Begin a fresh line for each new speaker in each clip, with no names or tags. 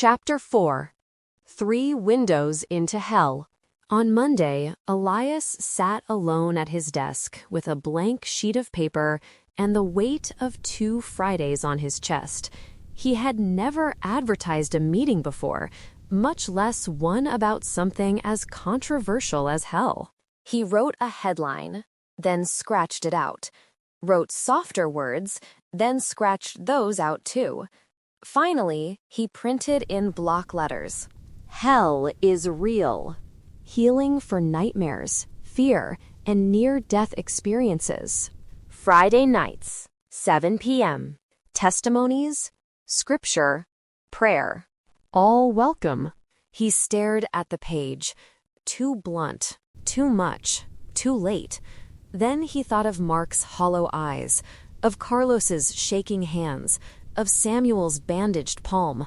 Chapter 4. 3 Windows into Hell. On Monday, Elias sat alone at his desk with a blank sheet of paper and the weight of 2 Fridays on his chest. He had never advertised a meeting before, much less one about something as controversial as hell. He wrote a headline, then scratched it out. Wrote softer words, then scratched those out too. Finally, he printed in block letters, "Hell is real. Healing for nightmares, fear, and near-death experiences. Friday nights, 7 p.m. Testimonies, scripture, prayer. All welcome." He stared at the page. Too blunt, too much, too late. Then he thought of Mark's hollow eyes, of Carlos's shaking hands, of Samuel's bandaged palm.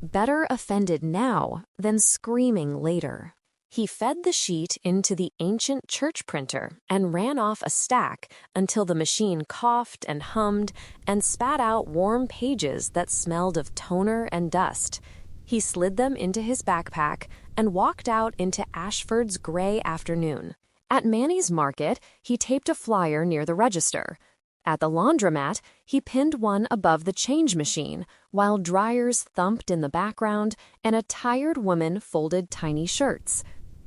Better offended now than screaming later. He fed the sheet into the ancient church printer and ran off a stack until the machine coughed and hummed and spat out warm pages that smelled of toner and dust. He slid them into his backpack and walked out into Ashford's gray afternoon. At Manny's Market, he taped a flyer near the register. At the laundromat, he pinned one above the change machine, while dryers thumped in the background and a tired woman folded tiny shirts.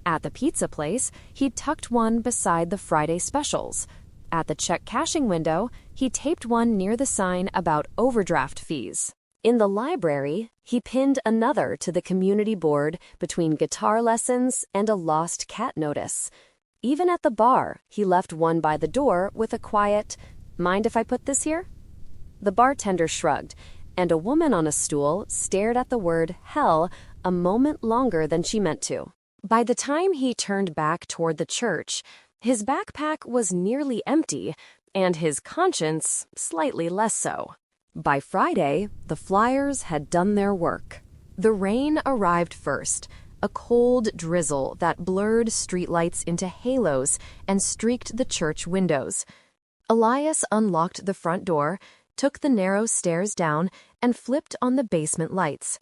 At the pizza place, he tucked one beside the Friday specials. At the check cashing window, he taped one near the sign about overdraft fees. In the library, he pinned another to the community board between guitar lessons and a lost cat notice. Even at the bar, he left one by the door with a quiet, "Mind if I put this here?" The bartender shrugged, and a woman on a stool stared at the word hell a moment longer than she meant to. By the time he turned back toward the church, his backpack was nearly empty, and his conscience slightly less so. By Friday, the flyers had done their work. The rain arrived first, a cold drizzle that blurred streetlights into halos and streaked the church windows. Elias unlocked the front door, took the narrow stairs down, and flipped on the basement lights.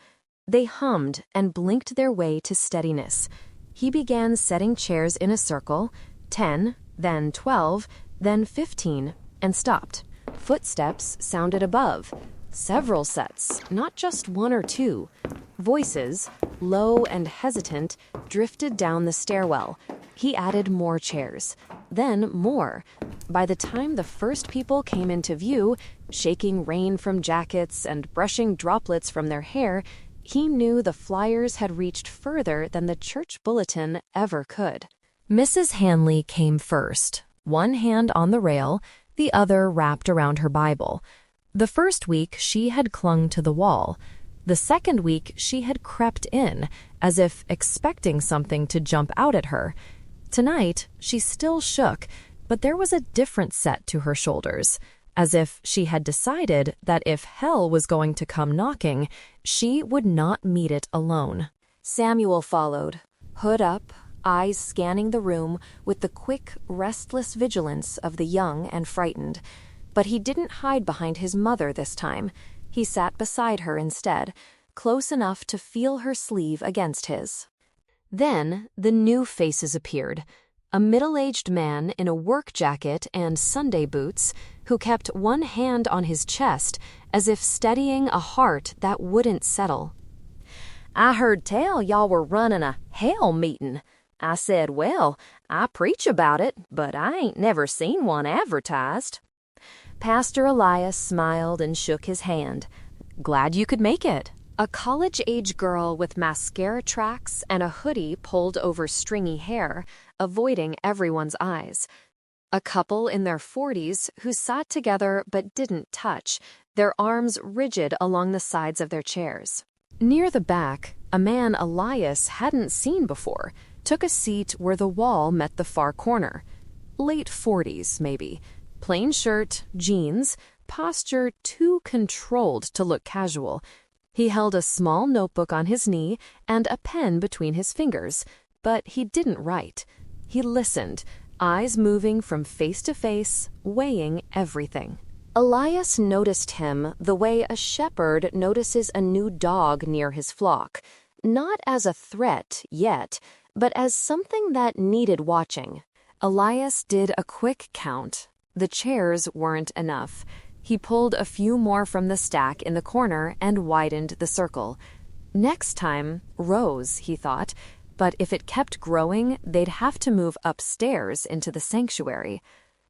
They hummed and blinked their way to steadiness. He began setting chairs in a circle, 10, then 12, then 15, and stopped. Footsteps sounded above. Several sets, not just 1 or 2. Voices, low and hesitant, drifted down the stairwell. He added more chairs, then more. By the time the first people came into view, shaking rain from jackets and brushing droplets from their hair, he knew the flyers had reached further than the church bulletin ever could. Mrs. Hanley came first, one hand on the rail, the other wrapped around her Bible. The first week she had clung to the wall. The second week she had crept in, as if expecting something to jump out at her. Tonight she still shook, but there was a different set to her shoulders, as if she had decided that if hell was going to come knocking, she would not meet it alone. Samuel followed, hood up, eyes scanning the room with the quick, restless vigilance of the young and frightened. But he didn't hide behind his mother this time. He sat beside her instead, close enough to feel her sleeve against his. Then the new faces appeared. A middle-aged man in a work jacket and Sunday boots who kept one hand on his chest as if steadying a heart that wouldn't settle. "I heard tell y'all were running a hell meeting. I said, well, I preach about it, but I ain't never seen one advertised." Pastor Elias smiled and shook his hand. "Glad you could make it." A college-age girl with mascara tracks and a hoodie pulled over stringy hair, avoiding everyone's eyes. A couple in their 40s who sat together but didn't touch, their arms rigid along the sides of their chairs. Near the back, a man Elias hadn't seen before took a seat where the wall met the far corner. Late 40s, maybe. Plain shirt, jeans, posture too controlled to look casual. He held a small notebook on his knee and a pen between his fingers, but he didn't write. He listened, eyes moving from face to face, weighing everything. Elias noticed him the way a shepherd notices a new dog near his flock, not as a threat yet, but as something that needed watching. Elias did a quick count. The chairs weren't enough. He pulled a few more from the stack in the corner and widened the circle. Next time, rows, he thought, but if it kept growing, they'd have to move upstairs into the sanctuary.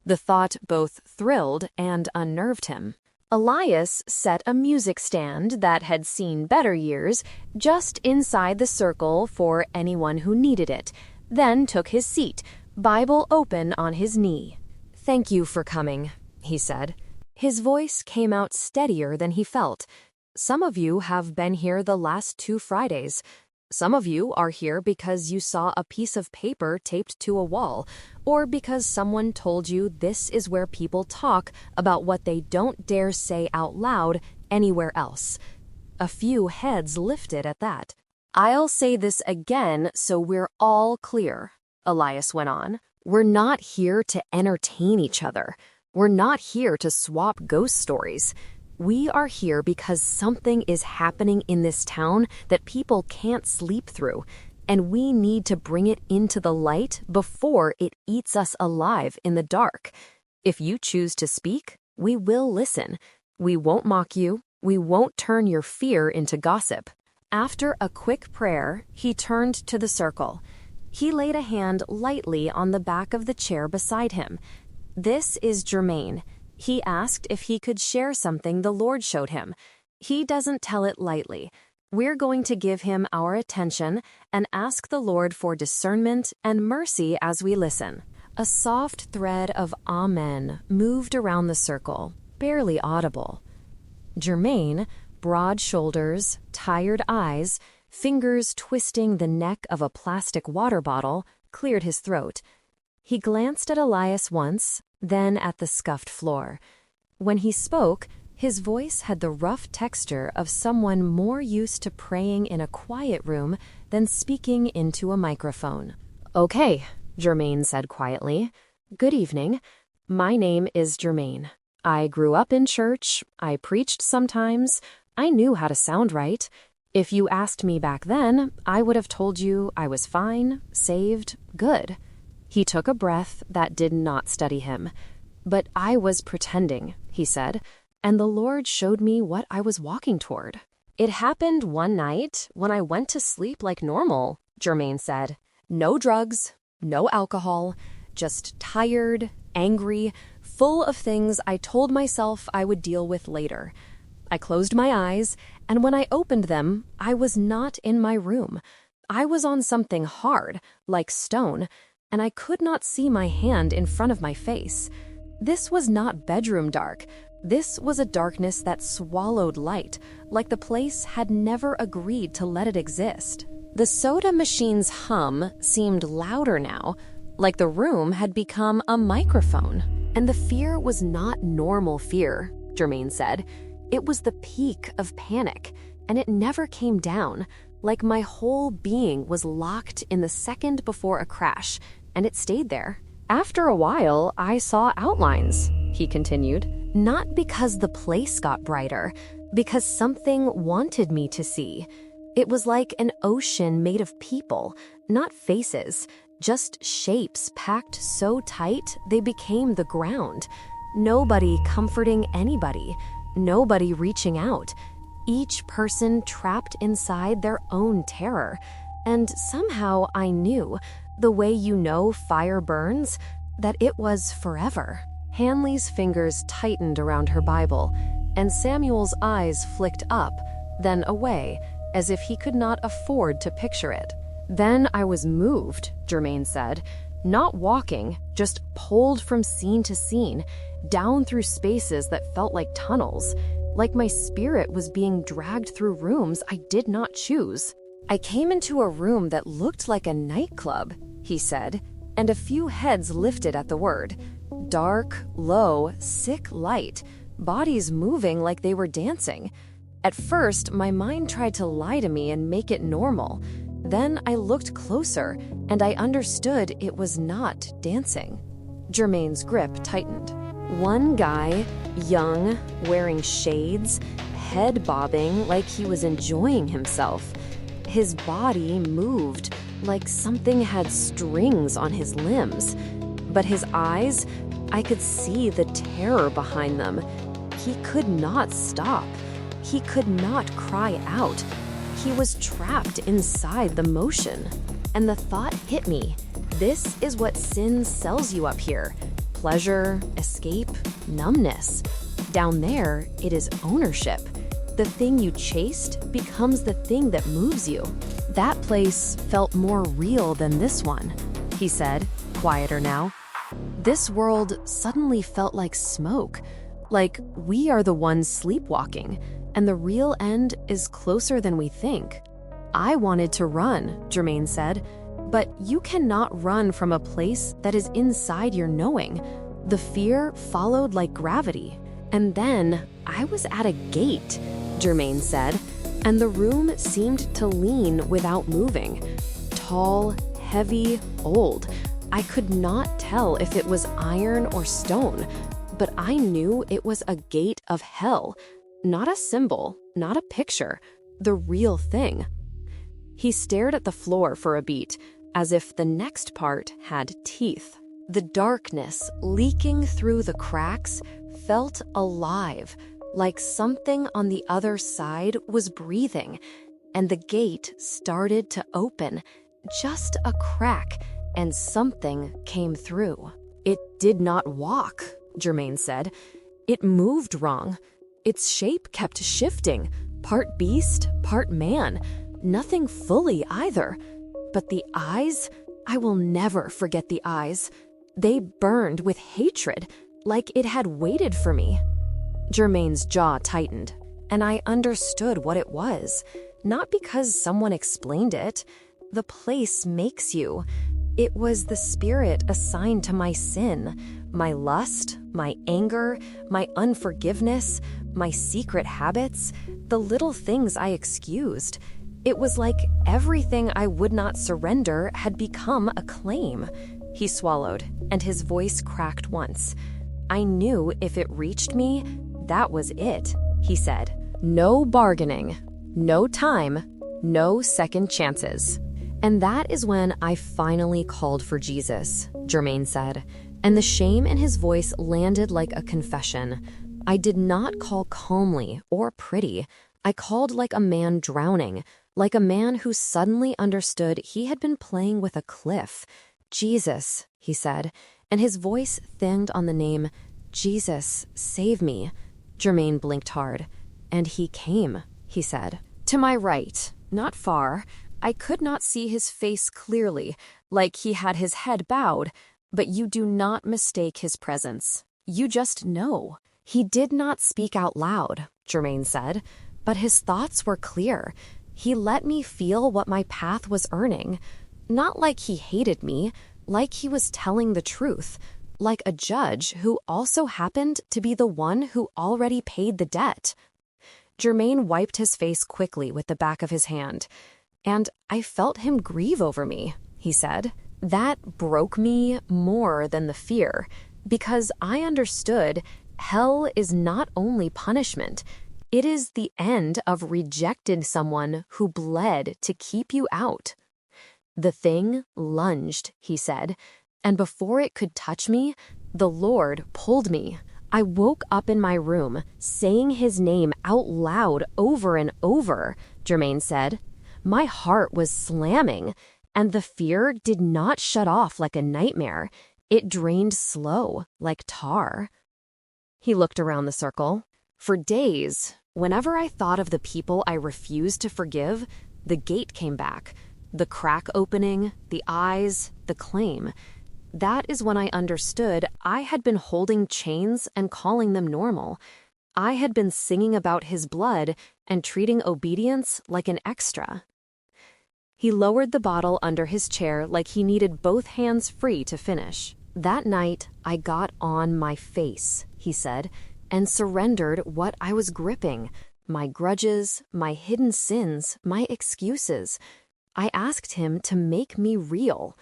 The thought both thrilled and unnerved him. Elias set a music stand that had seen better years just inside the circle for anyone who needed it, then took his seat, Bible open on his knee. "Thank you for coming," he said. His voice came out steadier than he felt. "Some of you have been here the last 2 Fridays. Some of you are here because you saw a piece of paper taped to a wall, or because someone told you this is where people talk about what they don't dare say out loud anywhere else." A few heads lifted at that. "I'll say this again so we're all clear," Elias went on. "We're not here to entertain each other. We're not here to swap ghost stories. We are here because something is happening in this town that people can't sleep through, and we need to bring it into the light before it eats us alive in the dark. If you choose to speak, we will listen. We won't mock you. We won't turn your fear into gossip." After a quick prayer, he turned to the circle. He laid a hand lightly on the back of the chair beside him. "This is Jermaine." He asked if he could share something the Lord showed him. He doesn't tell it lightly. We're going to give him our attention and ask the Lord for discernment and mercy as we listen. A soft thread of Amen moved around the circle, barely audible. Jermaine, broad shoulders, tired eyes, fingers twisting the neck of a plastic water bottle, cleared his throat. He glanced at Elias once, then at the scuffed floor. When he spoke, his voice had the rough texture of someone more used to praying in a quiet room than speaking into a microphone. "Okay," Jermaine said quietly. "Good evening. My name is Jermaine. I grew up in church. I preached sometimes. I knew how to sound right. If you asked me back then, I would have told you I was fine, saved, good." He took a breath that did not steady him. "But I was pretending," he said, "and the Lord showed me what I was walking toward." "It happened one night when I went to sleep like normal," Jermaine said. "No drugs, no alcohol, just tired, angry, full of things I told myself I would deal with later. I closed my eyes, and when I opened them, I was not in my room. I was on something hard, like stone, and I could not see my hand in front of my face. This was not bedroom dark. This was a darkness that swallowed light, like the place had never agreed to let it exist. The soda machine's hum seemed louder now, like the room had become a microphone. And the fear was not normal fear," Jermaine said. "It was the peak of panic, and it never came down, like my whole being was locked in the second before a crash, and it stayed there. After a while, I saw outlines," he continued, "not because the place got brighter, because something wanted me to see. It was like an ocean made of people, not faces, just shapes packed so tight they became the ground. Nobody comforting anybody, nobody reaching out. Each person trapped inside their own terror. And somehow I knew, the way you know fire burns, that it was forever." Hanley's fingers tightened around her Bible, and Samuel's eyes flicked up, then away, as if he could not afford to picture it. "Then I was moved," Jermaine said, "not walking, just pulled from scene to scene, down through spaces that felt like tunnels, like my spirit was being dragged through rooms I did not choose. I came into a room that looked like a nightclub," he said, and a few heads lifted at the word. Dark, low, sick light, bodies moving like they were dancing. At first, my mind tried to lie to me and make it normal. Then I looked closer, and I understood it was not dancing. Jermaine's grip tightened. One guy, young, wearing shades, head bobbing like he was enjoying himself. His body moved like something had strings on his limbs. But his eyes, I could see the terror behind them. He could not stop. He could not cry out. He was trapped inside the motion. And the thought hit me. This is what sin sells you up here. Pleasure, escape, numbness. Down there, it is ownership. The thing you chased becomes the thing that moves you. That place felt more real than this one, he said, quieter now. This world suddenly felt like smoke, like we are the ones sleepwalking, and the real end is closer than we think. I wanted to run, Jermaine said, but you cannot run from a place that is inside your knowing. The fear followed like gravity. And then I was at a gate, Jermaine said, and the room seemed to lean without moving. Tall, heavy, old. I could not tell if it was iron or stone, but I knew it was a gate of hell. Not a symbol, not a picture, the real thing. He stared at the floor for a beat, as if the next part had teeth. The darkness leaking through the cracks felt alive, like something on the other side was breathing, and the gate started to open, just a crack, and something came through. It did not walk, Jermaine said. It moved wrong. Its shape kept shifting, part beast, part man. Nothing fully either. But the eyes, I will never forget the eyes. They burned with hatred, like it had waited for me. Jermaine's jaw tightened, and I understood what it was. Not because someone explained it. The place makes you. It was the spirit assigned to my sin, my lust, my anger, my unforgiveness, my secret habits, the little things I excused. It was like everything I would not surrender had become a claim. He swallowed, and his voice cracked once. I knew if it reached me, that was it, he said. No bargaining, no time, no second chances. And that is when I finally called for Jesus, Jermaine said, and the shame in his voice landed like a confession. I did not call calmly or pretty. I called like a man drowning, like a man who suddenly understood he had been playing with a cliff. Jesus, he said, and his voice thinned on the name, Jesus, save me. Jermaine blinked hard. And he came, he said. To my right, not far. I could not see his face clearly, like he had his head bowed, but you do not mistake his presence. You just know. He did not speak out loud, Jermaine said, but his thoughts were clear. He let me feel what my path was earning. Not like he hated me, like he was telling the truth, like a judge who also happened to be the one who already paid the debt. Jermaine wiped his face quickly with the back of his hand. And I felt him grieve over me, he said. That broke me more than the fear, because I understood hell is not only punishment, it is the end of rejecting someone who bled to keep you out. The thing lunged, he said, and before it could touch me, the Lord pulled me. I woke up in my room, saying his name out loud over and over, Jermaine said. My heart was slamming, and the fear did not shut off like a nightmare. It drained slow, like tar. He looked around the circle. For days, whenever I thought of the people I refused to forgive, the gate came back. The crack opening, the eyes, the claim. That is when I understood I had been holding chains and calling them normal. I had been singing about his blood and treating obedience like an extra. He lowered the bottle under his chair like he needed both hands free to finish. That night, I got on my face, he said, and surrendered what I was gripping, my grudges, my hidden sins, my excuses. I asked him to make me real.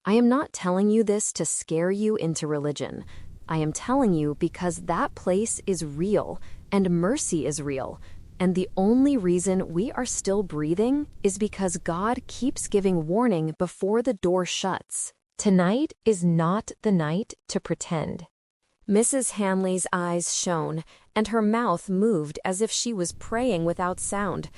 I am not telling you this to scare you into religion. I am telling you because that place is real, and mercy is real. And the only reason we are still breathing is because God keeps giving warning before the door shuts. Tonight is not the night to pretend. Mrs. Hanley's eyes shone, and her mouth moved as if she was praying without sound.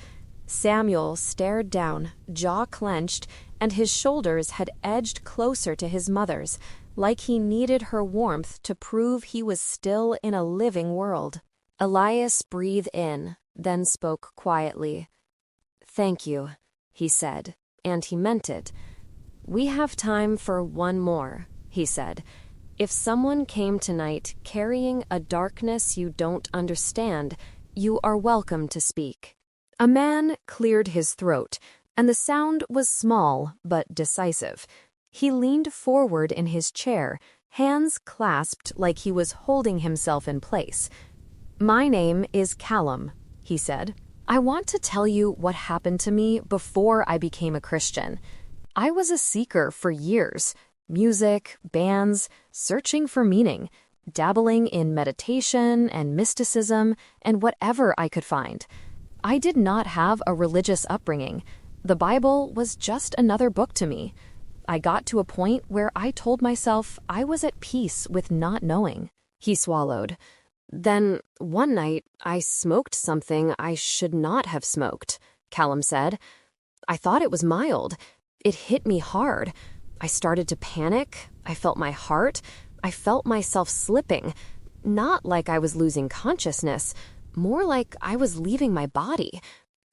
Samuel stared down, jaw clenched, and his shoulders had edged closer to his mother's, like he needed her warmth to prove he was still in a living world. Elias breathed in, then spoke quietly. "Thank you," he said, and he meant it. "We have time for one more," he said. "If someone came tonight carrying a darkness you don't understand, you are welcome to speak." A man cleared his throat, and the sound was small but decisive. He leaned forward in his chair, hands clasped like he was holding himself in place. "My name is Callum," he said. "I want to tell you what happened to me before I became a Christian. I was a seeker for years. Music, bands, searching for meaning, dabbling in meditation and mysticism and whatever I could find. I did not have a religious upbringing. The Bible was just another book to me. I got to a point where I told myself I was at peace with not knowing." He swallowed. "Then, one night, I smoked something I should not have smoked," Callum said. "I thought it was mild. It hit me hard. I started to panic. I felt my heart. I felt myself slipping. Not like I was losing consciousness, more like I was leaving my body.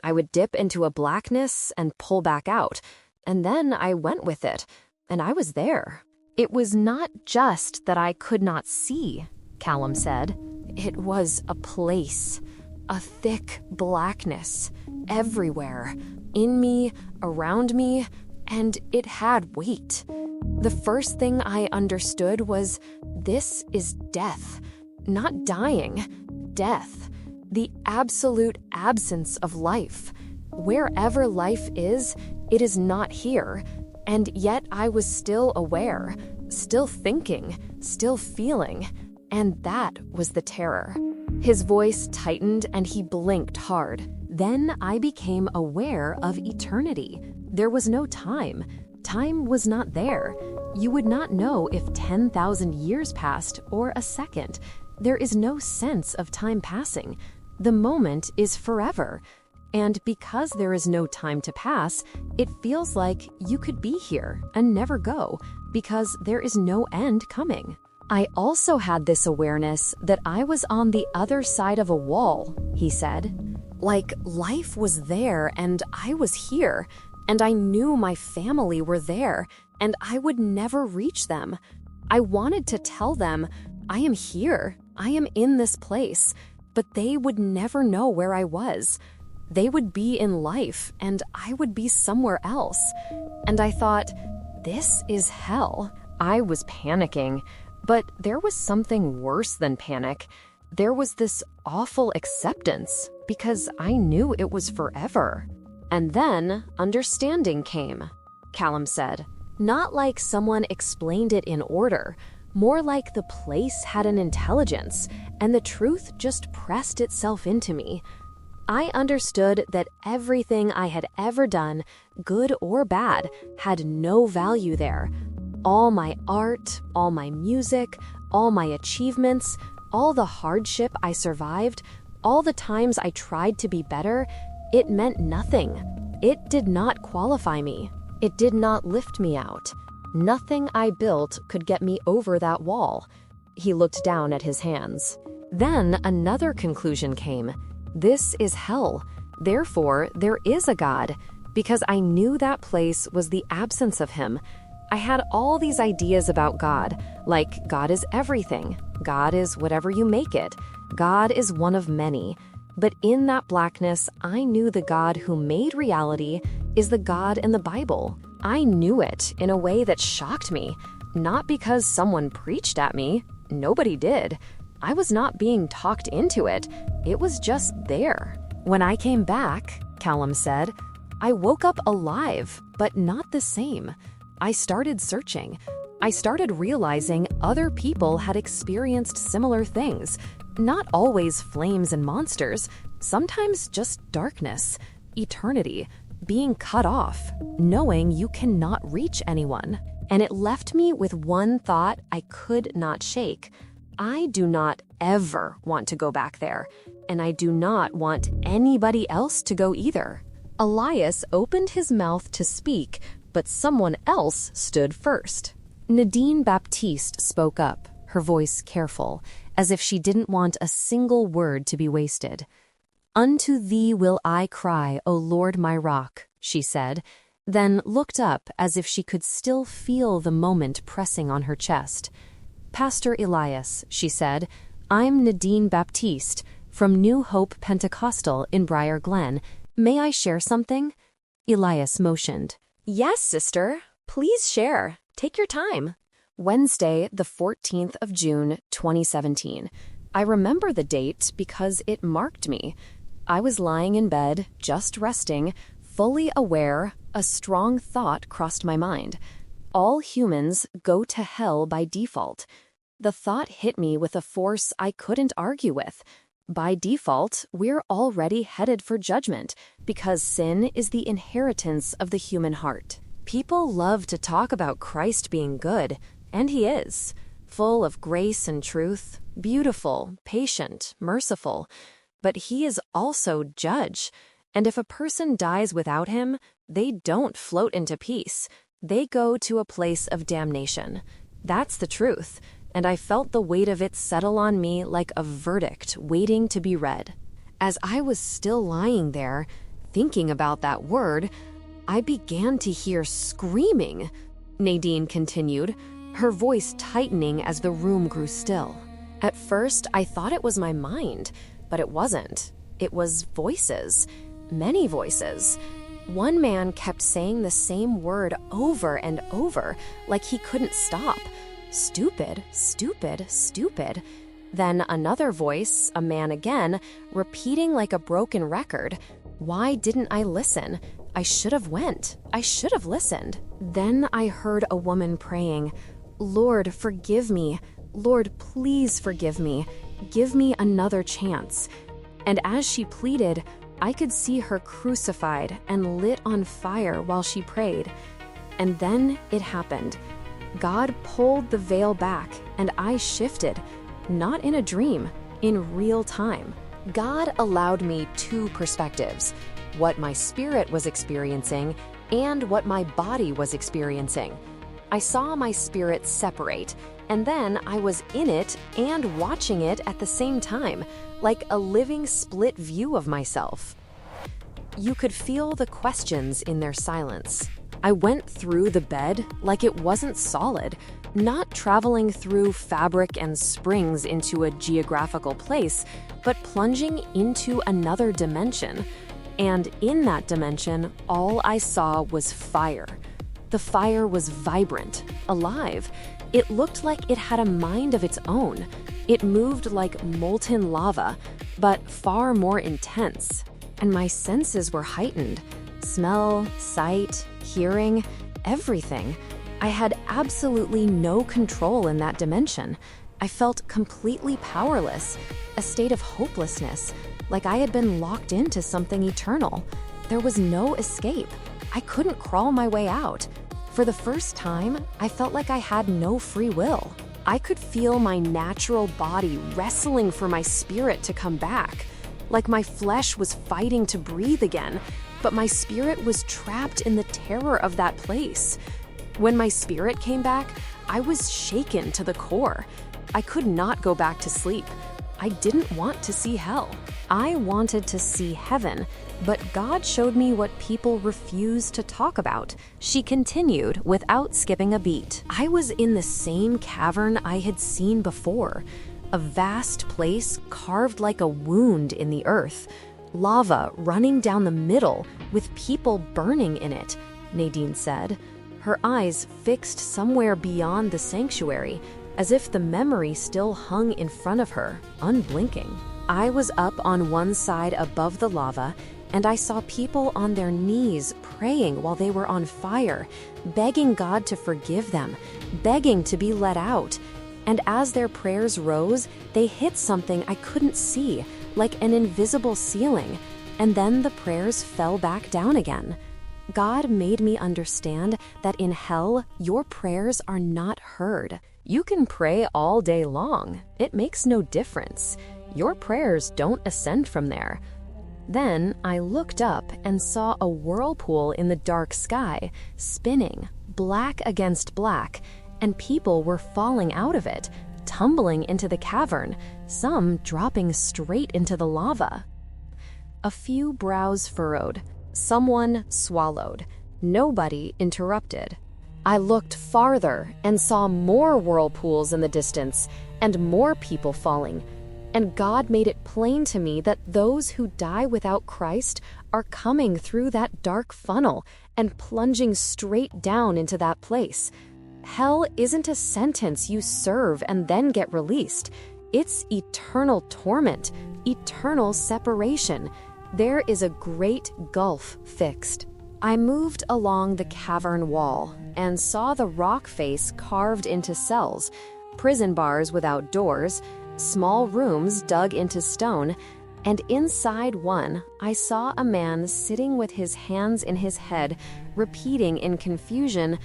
I would dip into a blackness and pull back out, and then I went with it, and I was there. It was not just that I could not see," Callum said. "It was a place, a thick blackness, everywhere, in me, around me, and it had weight. The first thing I understood was this is death, not dying, death, the absolute absence of life. Wherever life is, it is not here, and yet I was still aware, still thinking, still feeling, and that was the terror." His voice tightened and he blinked hard. "Then I became aware of eternity. There was no time. Time was not there. You would not know if 10,000 years passed or a second. There is no sense of time passing. The moment is forever. And because there is no time to pass, it feels like you could be here and never go, because there is no end coming. I also had this awareness that I was on the other side of a wall," he said. "Like life was there and I was here, and I knew my family were there, and I would never reach them. I wanted to tell them, I am here, I am in this place, but they would never know where I was. They would be in life, and I would be somewhere else. And I thought, this is hell." I was panicking, but there was something worse than panic. There was this awful acceptance, because I knew it was forever. "And then understanding came," Callum said. "Not like someone explained it in order, more like the place had an intelligence, and the truth just pressed itself into me. I understood that everything I had ever done, good or bad, had no value there. All my art, all my music, all my achievements, all the hardship I survived, all the times I tried to be better, it meant nothing. It did not qualify me. It did not lift me out. Nothing I built could get me over that wall." He looked down at his hands. Then another conclusion came. This is hell. Therefore, there is a God, because I knew that place was the absence of him. I had all these ideas about God, like God is everything. God is whatever you make it. God is one of many. But in that blackness, I knew the God who made reality is the God in the Bible. I knew it in a way that shocked me, not because someone preached at me. Nobody did. I was not being talked into it. It was just there. "When I came back," Callum said, "I woke up alive, but not the same. I started searching. I started realizing other people had experienced similar things. Not always flames and monsters, sometimes just darkness, eternity, being cut off, knowing you cannot reach anyone. And it left me with one thought I could not shake. I do not ever want to go back there, and I do not want anybody else to go either. Elias opened his mouth to speak, but someone else stood first. Nadine Baptiste spoke up, her voice careful, as if she didn't want a single word to be wasted. "Unto thee will I cry, O Lord my rock," she said, then looked up as if she could still feel the moment pressing on her chest. "Pastor Elias," she said, "I'm Nadine Baptiste from New Hope Pentecostal in Briar Glen. May I share something?" Elias motioned. "Yes, sister. Please share. Take your time." Wednesday, the 14th of June, 2017. I remember the date because it marked me. I was lying in bed, just resting, fully aware. A strong thought crossed my mind. All humans go to hell by default. The thought hit me with a force I couldn't argue with. By default, we're already headed for judgment because sin is the inheritance of the human heart. People love to talk about Christ being good, and he is, full of grace and truth, beautiful, patient, merciful. But he is also judge, and if a person dies without him, they don't float into peace. They go to a place of damnation. That's the truth, and I felt the weight of it settle on me like a verdict waiting to be read. As I was still lying there, thinking about that word, I began to hear screaming. Nadine continued, her voice tightening as the room grew still. At first, I thought it was my mind, but it wasn't. It was voices, many voices. One man kept saying the same word over and over, like he couldn't stop. Stupid, stupid, stupid. Then another voice, a man again, repeating like a broken record. Why didn't I listen? I should have went. I should have listened. Then I heard a woman praying, "Lord, forgive me. Lord, please forgive me. Give me another chance." And as she pleaded, I could see her crucified and lit on fire while she prayed. And then it happened. God pulled the veil back and I shifted, not in a dream, in real time. God allowed me two perspectives, what my spirit was experiencing and what my body was experiencing. I saw my spirit separate, and then I was in it and watching it at the same time, like a living split view of myself. You could feel the questions in their silence. I went through the bed like it wasn't solid, not traveling through fabric and springs into a geographical place, but plunging into another dimension. And in that dimension, all I saw was fire. The fire was vibrant, alive. It looked like it had a mind of its own. It moved like molten lava, but far more intense. And my senses were heightened. Smell, sight, hearing, everything. I had absolutely no control in that dimension. I felt completely powerless, a state of hopelessness, like I had been locked into something eternal. There was no escape. I couldn't crawl my way out. For the first time, I felt like I had no free will. I could feel my natural body wrestling for my spirit to come back, like my flesh was fighting to breathe again, but my spirit was trapped in the terror of that place. When my spirit came back, I was shaken to the core. I could not go back to sleep. I didn't want to see hell. I wanted to see heaven, but God showed me what people refuse to talk about. She continued without skipping a beat. I was in the same cavern I had seen before, a vast place carved like a wound in the earth, lava running down the middle with people burning in it, Nadine said, her eyes fixed somewhere beyond the sanctuary, as if the memory still hung in front of her, unblinking. I was up on one side above the lava, and I saw people on their knees praying while they were on fire, begging God to forgive them, begging to be let out. And as their prayers rose, they hit something I couldn't see, like an invisible ceiling, and then the prayers fell back down again. God made me understand that in hell, your prayers are not heard. You can pray all day long. It makes no difference. Your prayers don't ascend from there. Then I looked up and saw a whirlpool in the dark sky, spinning, black against black, and people were falling out of it, tumbling into the cavern, some dropping straight into the lava. A few brows furrowed. Someone swallowed. Nobody interrupted. I looked farther and saw more whirlpools in the distance and more people falling. And God made it plain to me that those who die without Christ are coming through that dark funnel and plunging straight down into that place. Hell isn't a sentence you serve and then get released. It's eternal torment, eternal separation. There is a great gulf fixed. I moved along the cavern wall and saw the rock face carved into cells, prison bars without doors, small rooms dug into stone, and inside one I saw a man sitting with his hands in his head, repeating in confusion,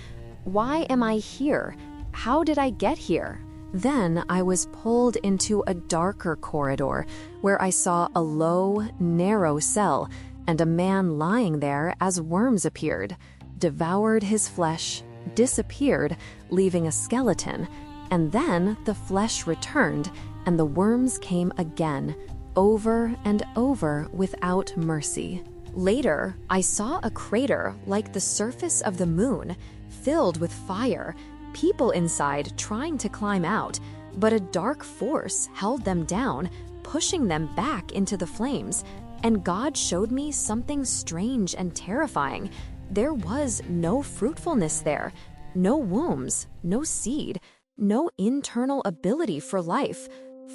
"Why am I here? How did I get here?" Then I was pulled into a darker corridor where I saw a low, narrow cell and a man lying there as worms appeared, devoured his flesh, disappeared, leaving a skeleton, and then the flesh returned and the worms came again, over and over without mercy. Later, I saw a crater like the surface of the moon, filled with fire, people inside trying to climb out, but a dark force held them down, pushing them back into the flames. And God showed me something strange and terrifying. There was no fruitfulness there, no wombs, no seed, no internal ability for life.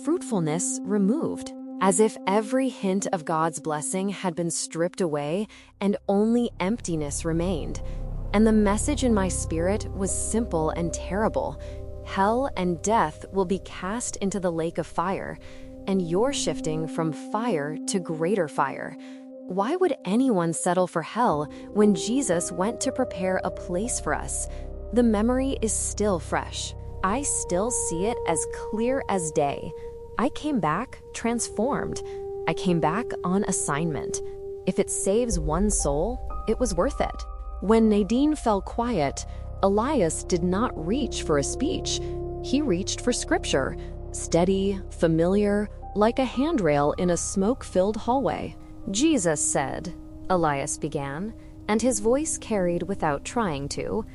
Fruitfulness removed, as if every hint of God's blessing had been stripped away and only emptiness remained. And the message in my spirit was simple and terrible. Hell and death will be cast into the lake of fire, and you're shifting from fire to greater fire. Why would anyone settle for hell when Jesus went to prepare a place for us? The memory is still fresh. I still see it as clear as day. I came back transformed. I came back on assignment. If it saves one soul, it was worth it. When Nadine fell quiet, Elias did not reach for a speech. He reached for scripture, steady, familiar, like a handrail in a smoke-filled hallway. "Jesus said," Elias began, and his voice carried without trying to,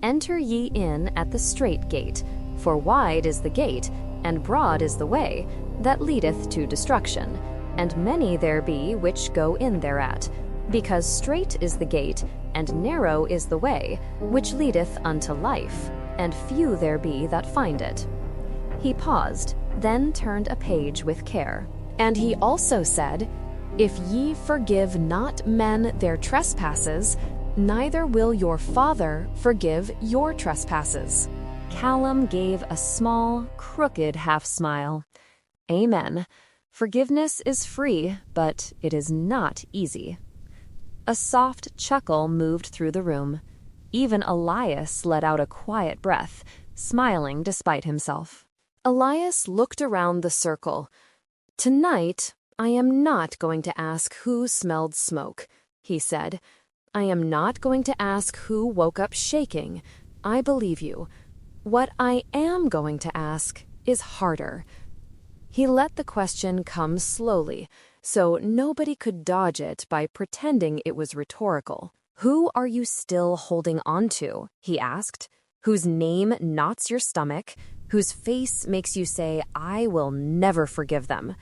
"Enter ye in at the strait gate, for wide is the gate, and broad is the way, that leadeth to destruction, and many there be which go in thereat. Because strait is the gate, and narrow is the way, which leadeth unto life, and few there be that find it." He paused, then turned a page with care. "And he also said, If ye forgive not men their trespasses, neither will your Father forgive your trespasses." Callum gave a small, crooked half-smile. Amen. Forgiveness is free, but it is not easy. A soft chuckle moved through the room. Even Elias let out a quiet breath, smiling despite himself. Elias looked around the circle. "Tonight, I am not going to ask who smelled smoke," he said. "I am not going to ask who woke up shaking. I believe you. What I am going to ask is harder." He let the question come slowly, so nobody could dodge it by pretending it was rhetorical. "Who are you still holding on to?" he asked. "Whose name knots your stomach, whose face makes you say, 'I will never forgive them.'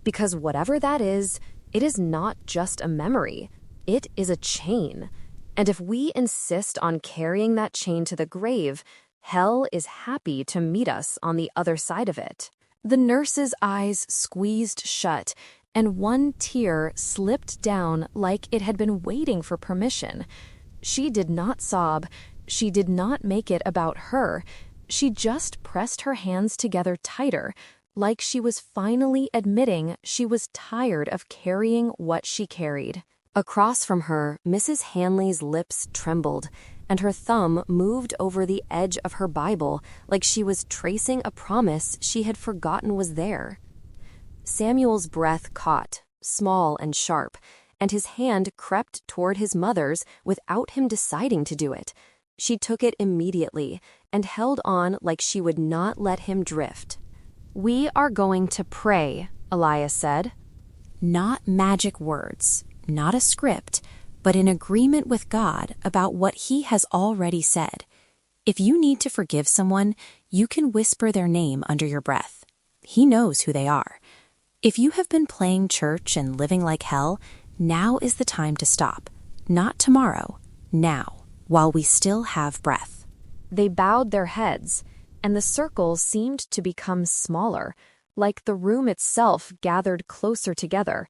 Because whatever that is, it is not just a memory. It is a chain. And if we insist on carrying that chain to the grave, hell is happy to meet us on the other side of it." The nurse's eyes squeezed shut, and one tear slipped down like it had been waiting for permission. She did not sob. She did not make it about her. She just pressed her hands together tighter, like she was finally admitting she was tired of carrying what she carried. Across from her, Mrs. Hanley's lips trembled, and her thumb moved over the edge of her Bible like she was tracing a promise she had forgotten was there. Samuel's breath caught, small and sharp, and his hand crept toward his mother's without him deciding to do it. She took it immediately and held on like she would not let him drift. "We are going to pray," Elias said. "Not magic words, not a script, but in agreement with God about what He has already said. If you need to forgive someone, you can whisper their name under your breath. He knows who they are. If you have been playing church and living like hell, now is the time to stop. Not tomorrow, now, while we still have breath." They bowed their heads, and the circle seemed to become smaller, like the room itself gathered closer together.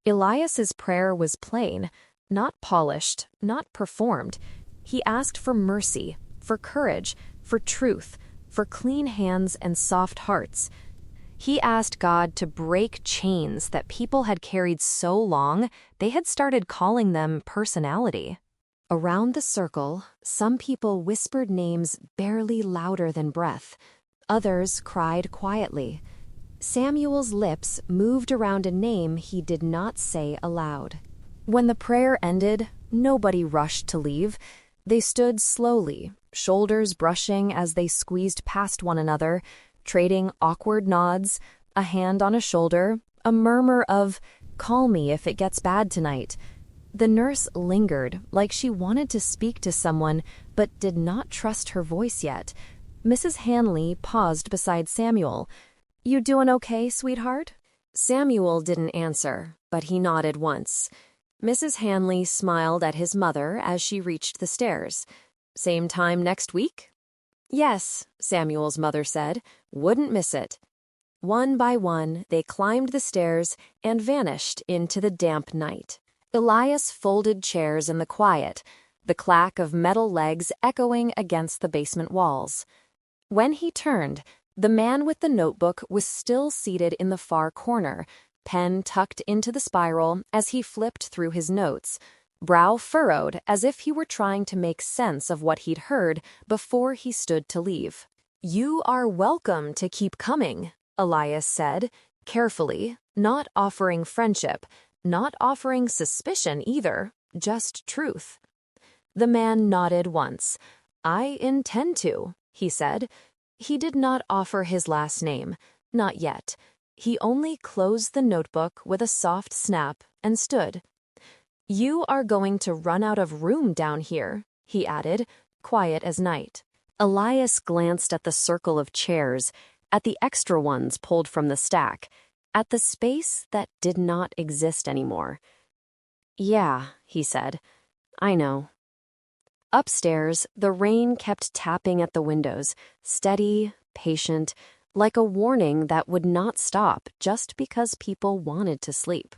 Elias's prayer was plain, not polished, not performed. He asked for mercy, for courage, for truth, for clean hands and soft hearts. He asked God to break chains that people had carried so long they had started calling them personality. Around the circle, some people whispered names barely louder than breath. Others cried quietly. Samuel's lips moved around a name he did not say aloud. When the prayer ended, nobody rushed to leave. They stood slowly, shoulders brushing as they squeezed past one another, trading awkward nods, a hand on a shoulder, a murmur of, "Call me if it gets bad tonight." The nurse lingered, like she wanted to speak to someone, but did not trust her voice yet. Mrs. Hanley paused beside Samuel. "You doing okay, sweetheart?" Samuel didn't answer, but he nodded once. Mrs. Hanley smiled at his mother as she reached the stairs. "Same time next week?" "Yes," Samuel's mother said. "Wouldn't miss it." One by one, they climbed the stairs and vanished into the damp night. Elias folded chairs in the quiet, the clack of metal legs echoing against the basement walls. When he turned, the man with the notebook was still seated in the far corner, pen tucked into the spiral as he flipped through his notes, brow furrowed as if he were trying to make sense of what he'd heard before he stood to leave. "You are welcome to keep coming," Elias said, carefully, not offering friendship, not offering suspicion either, just truth. The man nodded once. "I intend to," he said. He did not offer his last name, not yet. He only closed the notebook with a soft snap and stood. "You are going to run out of room down here," he added, quiet as night. Elias glanced at the circle of chairs, at the extra ones pulled from the stack, at the space that did not exist anymore. "Yeah," he said, "I know." Upstairs, the rain kept tapping at the windows, steady, patient, like a warning that would not stop just because people wanted to sleep.